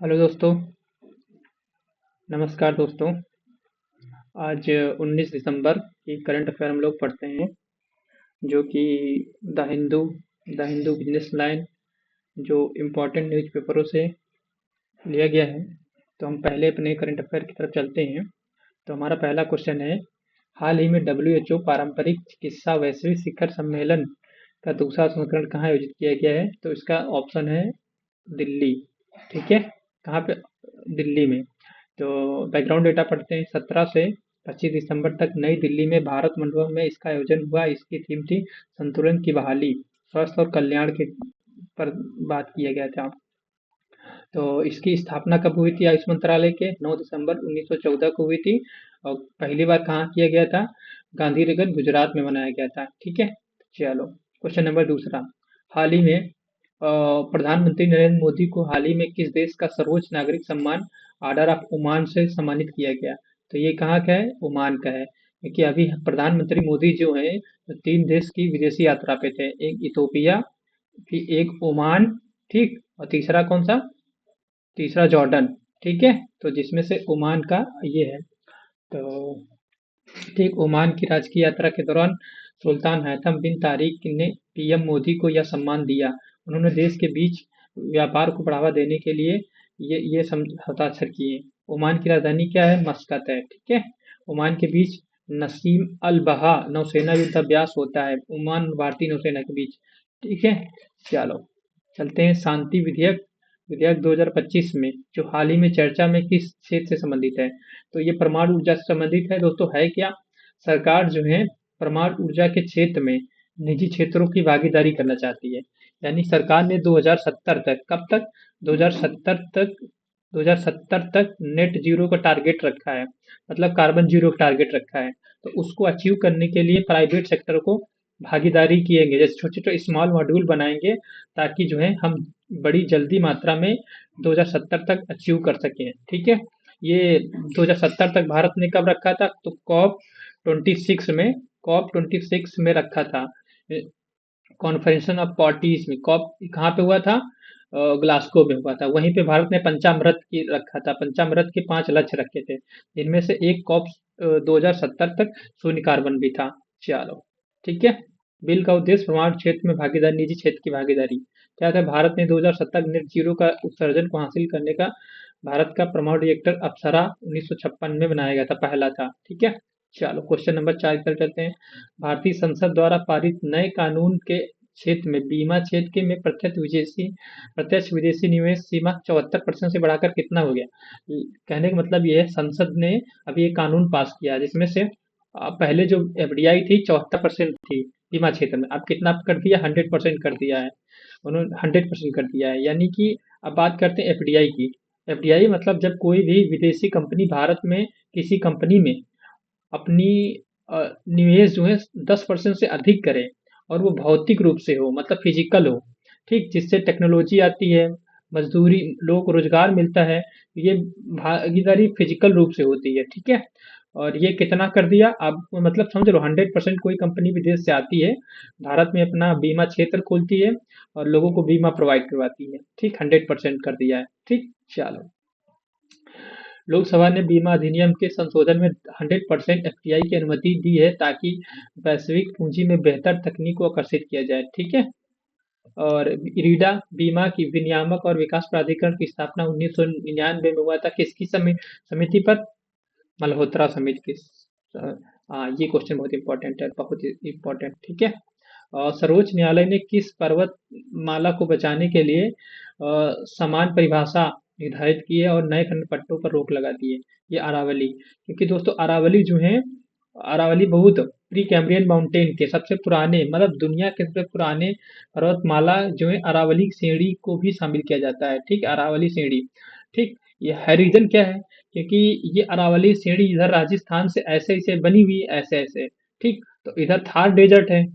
Hello दोस्तों। नमस्कार दोस्तों। आज 19 दिसंबर की करंट अफेयर हम लोग पढ़ते हैं, जो कि the Hindu the Hindu business line, जो इम्पोर्टेंट न्यूज़पेपरों से लिया गया है। तो हम पहले अपने करंट अफेयर की तरफ चलते हैं। तो हमारा पहला क्वेश्चन है, हाल ही में डब्ल्यूएचओ पारंपरिक चिकित्सा वैश्विक शिखर सम्मेलन का दूसरा संस्करण कहाँ आयोजित किया गया है? तो इसका ऑप्शन है दिल्ली। ठीक है, कहाँ पे? दिल्ली में। तो बैकग्राउंड डेटा पढ़ते हैं। 17 से 25 दिसंबर तक नई दिल्ली में भारत मंडपम में इसका आयोजन हुआ। इसकी थीम थी संतुलन की बहाली, स्वास्थ्य और कल्याण के पर बात किया गया था। तो इसकी स्थापना कब हुई थी? आयुष मंत्रालय के 9 दिसंबर 1914 को हुई थी। और पहली बार कहाँ किया गया था? गांधीनगर, गुजरात में बनाया गया था। ठीक है, चलो क्वेश्चन नंबर दूसरा। हाल ही में प्रधानमंत्री नरेंद्र मोदी को हाल ही में किस देश का सर्वोच्च नागरिक सम्मान ऑर्डर ऑफ ओमान से सम्मानित किया गया? तो ये कहाँ का है? ओमान का है। क्योंकि अभी प्रधानमंत्री मोदी जो है, तो 3 देश की विदेशी यात्रा पे थे। एक इथोपिया, फिर एक ओमान, ठीक, और तीसरा कौन सा? तीसरा जॉर्डन। ठीक है, तो जिसमें से ओमान का ये है। तो ठीक, ओमान की राजकीय यात्रा के दौरान सुल्तान हैथम बिन तारिक ने पीएम मोदी को यह सम्मान दिया। उन्होंने देश के बीच व्यापार को बढ़ावा देने के लिए ये हस्ताक्षर किए। ओमान की राजधानी क्या है? मस्कत है। ठीक है, ओमान के बीच नसीम अल बहा नौसेना युद्धाभ्यास होता है, ओमान भारतीय नौसेना के बीच। ठीक है, चलो चलते हैं। शांति विधेयक विधेयक 2025 में जो हाल ही में चर्चा में किस क्षेत्र से संबंधित है? तो ये परमाणु ऊर्जा से संबंधित है। दोस्तों, है क्या? सरकार जो है परमाणु ऊर्जा के क्षेत्र में निजी क्षेत्रों की भागीदारी करना चाहती है। यानी सरकार ने 2070 तक, कब तक? 2070 तक 2070 तक नेट जीरो का टारगेट रखा है, मतलब कार्बन जीरो का टारगेट रखा है। तो उसको अचीव करने के लिए प्राइवेट सेक्टर को भागीदारी किएंगे, जैसे छोटे छोटे स्मॉल मॉड्यूल बनाएंगे, ताकि जो है हम बड़ी जल्दी मात्रा में 2070 तक अचीव कर सकें। ठीक है, ये 2070 तक भारत ने कब रखा था? तो कॉप 26 में रखा था। कॉन्फ्रेंस ऑफ पार्टीज में कॉप कहाँ पे हुआ था? ग्लासगो में हुआ था। वहीं पे भारत ने पंचामृत की रखा था। पंचामृत के 5 लक्ष्य रखे थे, जिनमें से एक कॉप 2070 तक शून्य कार्बन भी था। चलो, ठीक है। बिल का उद्देश्य परमाणु क्षेत्र में भागीदारी, निजी क्षेत्र की भागीदारी क्या था? भारत ने 2070 नेट जीरो का उत्सर्जन को हासिल करने का भारत का परमाणु रिएक्टर अप्सरा 1956 में बनाया गया था, पहला था। ठीक है, चलो क्वेश्चन नंबर 4 की तरफ चलते हैं। भारतीय संसद द्वारा पारित नए कानून के क्षेत्र में बीमा क्षेत्र के में प्रत्यक्ष विदेशी निवेश सीमा 74% से बढ़ाकर कितना हो गया? कहने का मतलब ये है, संसद ने अभी एक कानून पास किया, जिसमें से पहले जो एफडीआई थी 74% थी बीमा क्षेत्र में, अब कितना कर दिया? 100% कर दिया है। उन्होंने 100% कर दिया है। यानी कि अब बात करते हैं एफडीआई की। एफडीआई मतलब जब कोई भी विदेशी कंपनी भारत में किसी कंपनी में अपनी निवेश जो है 10% से अधिक करे, और वो भौतिक रूप से हो, मतलब फिजिकल हो, ठीक, जिससे टेक्नोलॉजी आती है, मजदूरी, लोगों को रोजगार मिलता है। ये भागीदारी फिजिकल रूप से होती है। ठीक है, और ये कितना कर दिया? अब मतलब समझ लो, 100% कोई कंपनी विदेश से आती है, भारत में अपना बीमा क्षेत्र खोलती है और लोगों को बीमा प्रोवाइड करवाती है। ठीक, 100% कर दिया है। ठीक, चलो, लोकसभा ने बीमा अधिनियम के संशोधन में 100% एफडीआई की अनुमति दी है, ताकि वैश्विक पूंजी में बेहतर तकनीक को आकर्षित किया जाए। ठीक है, और इरीडा बीमा की विनियामक और विकास प्राधिकरण की स्थापना 1999 में हुआ था। किसकी समिति पर? मल्होत्रा समिति की। हाँ, ये क्वेश्चन बहुत इंपॉर्टेंट है, बहुत इंपॉर्टेंट। ठीक है, और सर्वोच्च न्यायालय ने किस पर्वतमाला को बचाने के लिए समान परिभाषा निर्धारित की है और नए खंड पट्टों पर रोक लगा दी है? ये अरावली। क्योंकि दोस्तों, अरावली जो है, अरावली बहुत प्री कैम्ब्रियन माउंटेन के सबसे पुराने, मतलब दुनिया के सबसे पुराने पर्वतमाला जो है, अरावली श्रेणी को भी शामिल किया जाता है। ठीक, अरावली श्रेणी। ठीक, ये है रीजन क्या है? क्योंकि ये अरावली श्रेणी इधर राजस्थान से ऐसे ऐसे बनी हुई है, ऐसे ऐसे। ठीक, तो इधर थार डेजर्ट है।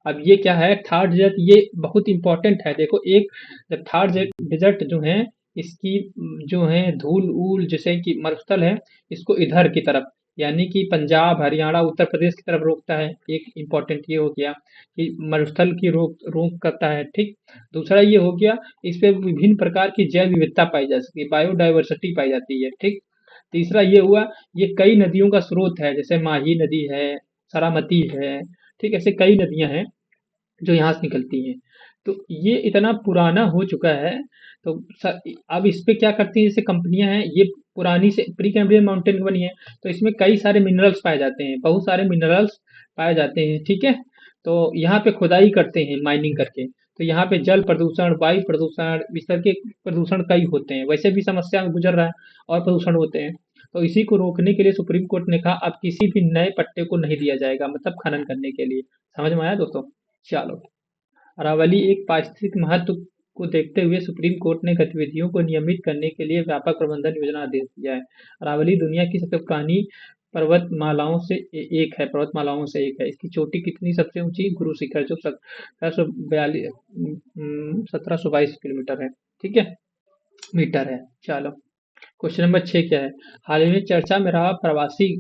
अब ये क्या है? थार डेजर्ट, ये बहुत इंपॉर्टेंट है। देखो, एक जब थार डेजर्ट जो है, इसकी जो है धूल ऊल जैसे कि मरुस्थल है, इसको इधर की तरफ, यानी कि पंजाब, हरियाणा, उत्तर प्रदेश की तरफ रोकता है। एक इम्पोर्टेंट ये हो गया कि मरुस्थल की रोक रोक करता है, ठीक। दूसरा ये हो गया, इस पे विभिन्न प्रकार की जैव विविधता पाई जा सकती है, बायोडायवर्सिटी पाई जाती है, ठीक। तीसरा ये हुआ, ये कई नदियों का स्रोत है, जैसे माही नदी है, सरामती है, ठीक। ऐसे कई नदियां हैं जो यहाँ से निकलती हैं। तो ये इतना पुराना हो चुका है, तो अब इस पे क्या करती हैं, जैसे कंपनियां हैं, ये पुरानी से प्री कैम्ब्रियन माउंटेन बनी है, तो इसमें कई सारे मिनरल्स पाए जाते हैं, बहुत सारे मिनरल्स पाए जाते हैं, ठीक है। तो यहाँ पे खुदाई करते हैं माइनिंग करके, तो यहाँ पे जल प्रदूषण, वायु प्रदूषण, इस तरह के प्रदूषण कई होते हैं, वैसे भी समस्या में गुजर रहा है और प्रदूषण होते हैं। तो इसी को रोकने के लिए सुप्रीम कोर्ट ने कहा अब किसी भी नए पट्टे को नहीं दिया जाएगा, मतलब खनन करने के लिए। समझ में आया दोस्तों? चलो, अरावली एक पारिस्थितिक महत्व को देखते हुए सुप्रीम कोर्ट ने गतिविधियों को नियमित करने के लिए व्यापक प्रबंधन योजना आदेश दिया है। अरावली दुनिया की सबसे पुरानी पर्वतमालाओं से एक है, पर्वतमालाओं से एक है। इसकी चोटी कितनी सबसे ऊंची? गुरु शिखर, जो 1722 किलोमीटर है, ठीक है, मीटर है। चलो, क्वेश्चन नंबर 6 क्या है? हाल ही में चर्चा में रहा प्रवासी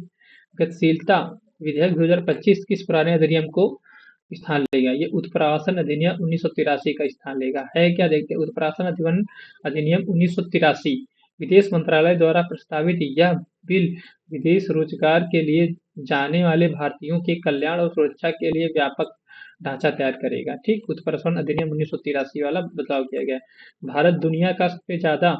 गतिशीलता विधेयक 2025 किस पुराने अधिनियम को स्थान लेगा? ये उत्प्रासन अधिनियम 1983 का स्थान लेगा। है क्या? देखते हैं। उत्प्रासन अधिनियम 1983 विदेश मंत्रालय द्वारा प्रस्तावित यह बिल विदेश रोजगार के लिए जाने वाले भारतीयों के कल्याण और सुरक्षा के लिए व्यापक ढांचा तैयार करेगा, ठीक। उत्प्रासन अधिनियम 1983 वाला बदलाव किया गया है। भारत दुनिया का सबसे ज्यादा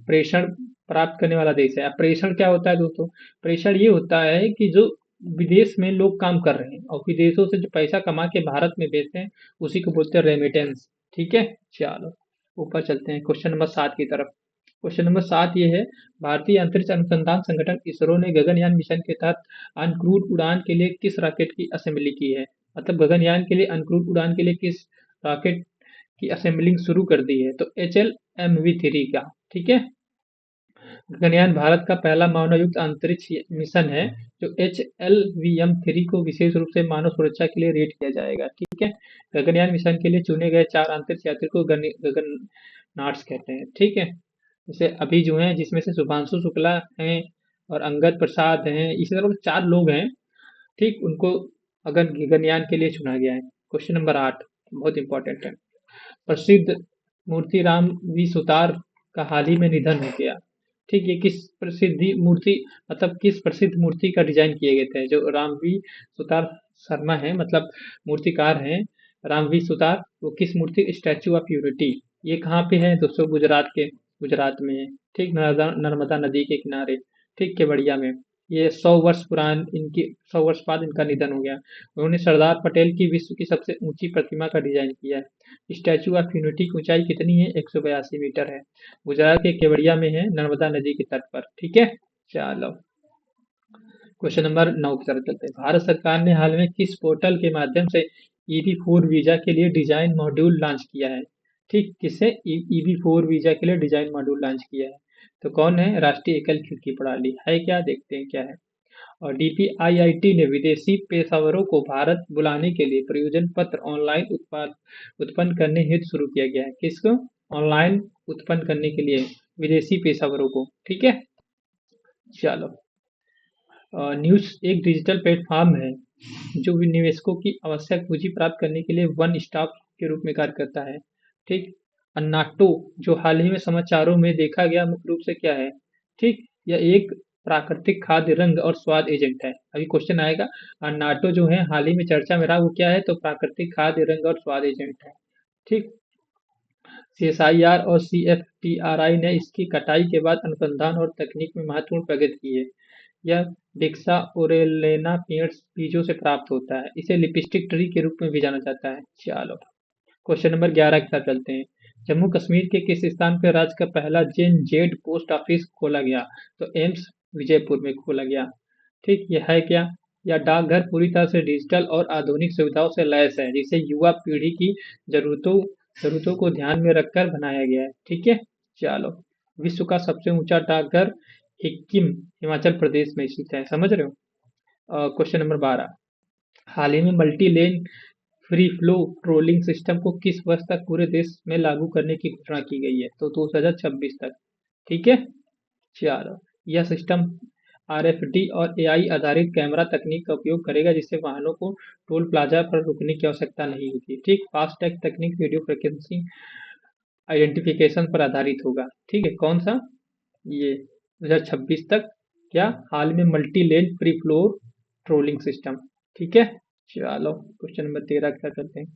प्रेषण प्राप्त करने वाला देश है। अब प्रेषण क्या होता है दोस्तों? प्रेषण ये होता है कि जो विदेश में लोग काम कर रहे हैं और विदेशों से जो पैसा कमा के भारत में भेजते हैं, उसी को बोलते हैं रेमिटेंस, ठीक है। चलो, ऊपर चलते हैं क्वेश्चन नंबर 7 की तरफ। क्वेश्चन नंबर 7 ये है, भारतीय अंतरिक्ष अनुसंधान संगठन इसरो ने गगनयान मिशन के तहत अनक्रूड उड़ान के लिए किस रॉकेट की असेंबली की है? मतलब गगनयान के लिए, अनक्रूड उड़ान के लिए किस रॉकेट की असेंबलिंग शुरू कर दी है? तो HLMV-3 का, ठीक है। गगनयान भारत का पहला मानवयुक्त अंतरिक्ष मिशन है, जो HLVM-3 को विशेष रूप से मानव सुरक्षा के लिए रेट किया जाएगा, ठीक है। गगनयान मिशन के लिए चुने गए 4 अंतरिक्ष यात्री को गगननॉट्स कहते हैं, ठीक है। जैसे अभी जो हैं, जिसमें से शुभांशु शुक्ला हैं और अंगद प्रसाद हैं, इसी तरह 4 लोग हैं, ठीक। उनको अगर गगनयान के लिए चुना गया है। क्वेश्चन नंबर 8 बहुत इंपॉर्टेंट है। प्रसिद्ध मूर्तिराम वी सुतार का हाल ही में निधन हो गया, ठीक। ये किस प्रसिद्धि मूर्ति, मतलब किस प्रसिद्ध मूर्ति का डिजाइन किए गए थे? जो रामवी सुतार शर्मा है, मतलब मूर्तिकार हैं रामवी सुतार, वो किस मूर्ति? Statue of unity. ये कहाँ पे है दोस्तों? गुजरात में है, ठीक। नर्मदा नदी के किनारे, ठीक, केवड़िया में। ये 100 वर्ष बाद इनका निधन हो गया। उन्होंने सरदार पटेल की विश्व की सबसे ऊंची प्रतिमा का डिजाइन किया है। स्टैचू ऑफ यूनिटी की ऊंचाई कितनी है? 182 मीटर है। गुजरात के केवड़िया में है, नर्मदा नदी के तट पर, ठीक है। चलो, क्वेश्चन नंबर 9 की तरफ चलते हैं। भारत सरकार ने हाल में किस पोर्टल के माध्यम से EB4 वीजा के लिए डिजाइन मॉड्यूल लॉन्च किया है? ठीक, किससे? EB4 वीजा के लिए डिजाइन मॉड्यूल लॉन्च किया है। तो कौन है? राष्ट्रीय एकल खिड़की प्रणाली है क्या? देखते हैं क्या है। और DPIIT ने विदेशी पेशेवरों को भारत बुलाने के लिए प्रयोजन पत्र ऑनलाइन उत्पन्न करने हेतु शुरू किया गया है। किसको? ऑनलाइन उत्पन्न करने के लिए विदेशी पेशेवरों को, ठीक है। चलो, न्यूज़ एक डिजिटल प्लेटफॉर्म है जो निवेशकों की आवश्यक पूंजी प्राप्त करने के लिए वन स्टॉप के रूप में कार्य करता है, ठीक। अन्नाटो जो हाल ही में समाचारों में देखा गया मुख्य रूप से क्या है? ठीक, यह एक प्राकृतिक खाद्य रंग और स्वाद एजेंट है। अभी क्वेश्चन आएगा, अन्नाटो जो है हाल ही में चर्चा में रहा, वो क्या है? तो प्राकृतिक खाद्य रंग और स्वाद एजेंट है, ठीक। CSIR और CFTRI ने इसकी कटाई के बाद अनुसंधान और तकनीक में महत्वपूर्ण प्रगति की है। यह डिक्सा ओरेलेना बीजों से प्राप्त होता है। इसे लिपस्टिक ट्री के रूप में भी जाना जाता है। चलो, क्वेश्चन नंबर 11 के साथ चलते हैं। जम्मू कश्मीर के किस स्थान पर राज्य का पहला जेन जेड पोस्ट ऑफिस खोला गया? तो एम्स विजयपुर में खोला गया, ठीक। यह है क्या? यह डाकघर पूरी तरह से डिजिटल और आधुनिक सुविधाओं से लैस है, जिसे युवा पीढ़ी की जरूरतों जरूरतों को ध्यान में रखकर बनाया गया है, ठीक है। चलो, विश्व का सबसे ऊंचा डाकघर सिक्किम, हिमाचल प्रदेश में स्थित है। समझ रहे हो? क्वेश्चन नंबर 12, हाल ही में multi lane free flow tolling system को किस वर्ष तक पूरे देश में लागू करने की घोषणा की गई है? तो 2026 तक, ठीक है। चलो, यह सिस्टम आरएफडी और एआई आधारित कैमरा तकनीक का उपयोग करेगा, जिससे वाहनों को टोल प्लाजा पर रुकने की आवश्यकता नहीं होगी। ठीक, फास्टैग तकनीक रेडियो फ्रिक्वेंसी आइडेंटिफिकेशन पर आधारित होगा। ठीक है, कौन सा? ये 2026 तक। क्या? हाल में multi lane free flow tolling system. ठीक है, चलो क्वेश्चन नंबर 13 क्या करते हैं।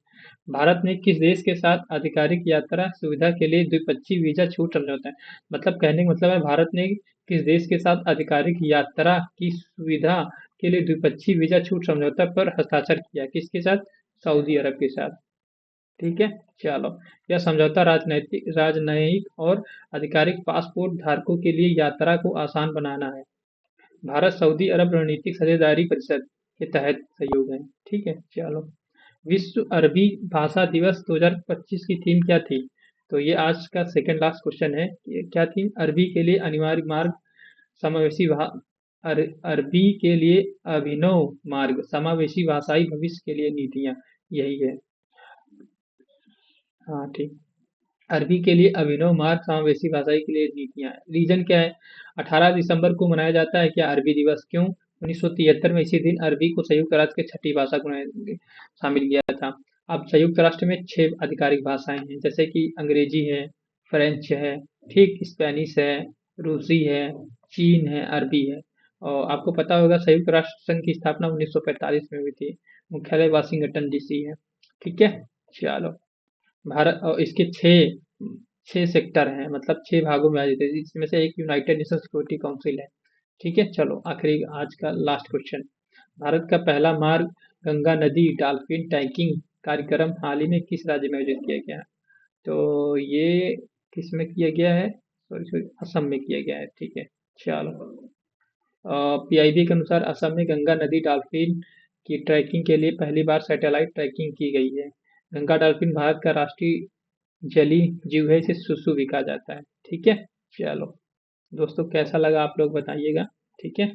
भारत ने किस देश के साथ आधिकारिक यात्रा सुविधा के लिए द्विपक्षीय वीजा छूट समझौता है? मतलब कहने का मतलब है, भारत ने किस देश के साथ आधिकारिक यात्रा की सुविधा के लिए द्विपक्षीय वीजा छूट समझौता पर हस्ताक्षर किया? किसके साथ? सऊदी अरब के साथ। ठीक है, चलो। यह समझौता राजनयिक और आधिकारिक पासपोर्ट धारकों के लिए यात्रा को आसान बनाना है। भारत सऊदी अरब रणनीतिक साझेदारी परिषद के तहत सहयोग है। ठीक है, चलो। विश्व अरबी भाषा दिवस 2025 की थीम क्या थी? तो ये आज का सेकंड लास्ट क्वेश्चन है। क्या थीम? अरबी के लिए अनिवार्य मार्ग, समावेशी अरबी के लिए अभिनव मार्ग, समावेशी भाषाई भविष्य के लिए नीतियां। यही है। हाँ, ठीक। अरबी के लिए अभिनव मार्ग, समावेशी भाषाई के लिए नीतियां। रीजन क्या है? 18 दिसंबर को मनाया जाता है क्या अरबी दिवस? क्यों? 1973 में इसी दिन अरबी को संयुक्त राष्ट्र के छठी भाषा को शामिल किया था। अब संयुक्त राष्ट्र में 6 आधिकारिक भाषाएं हैं, जैसे कि अंग्रेजी है, फ्रेंच है, ठीक, स्पेनिश है, रूसी है, चीन है, अरबी है। और आपको पता होगा संयुक्त राष्ट्र संघ की स्थापना 1945 में हुई थी। मुख्यालय वाशिंगटन डीसी है। ठीक है, चलो। भारत और इसके 6 सेक्टर हैं, मतलब 6 भागों में आ जाते हैं, जिसमें से एक यूनाइटेड नेशन सिक्योरिटी काउंसिल है। ठीक है, चलो आखिरी आज का लास्ट क्वेश्चन। भारत का पहला मार्ग गंगा नदी डॉल्फिन टैंकिंग कार्यक्रम हाल ही में किस राज्य में आयोजित किया गया? तो ये किस में किया गया है? सॉरी सॉरी, असम में किया गया है। ठीक है, चलो। पीआईबी के अनुसार असम में गंगा नदी डॉल्फिन की ट्रैकिंग के लिए पहली बार सैटेलाइट ट्रैकिंग की गई है। गंगा डॉल्फिन भारत का राष्ट्रीय जलीय जीव है, इसे सुसु भी कहा जाता है। ठीक है, चलो। दोस्तों कैसा लगा आप लोग बताइएगा। ठीक है।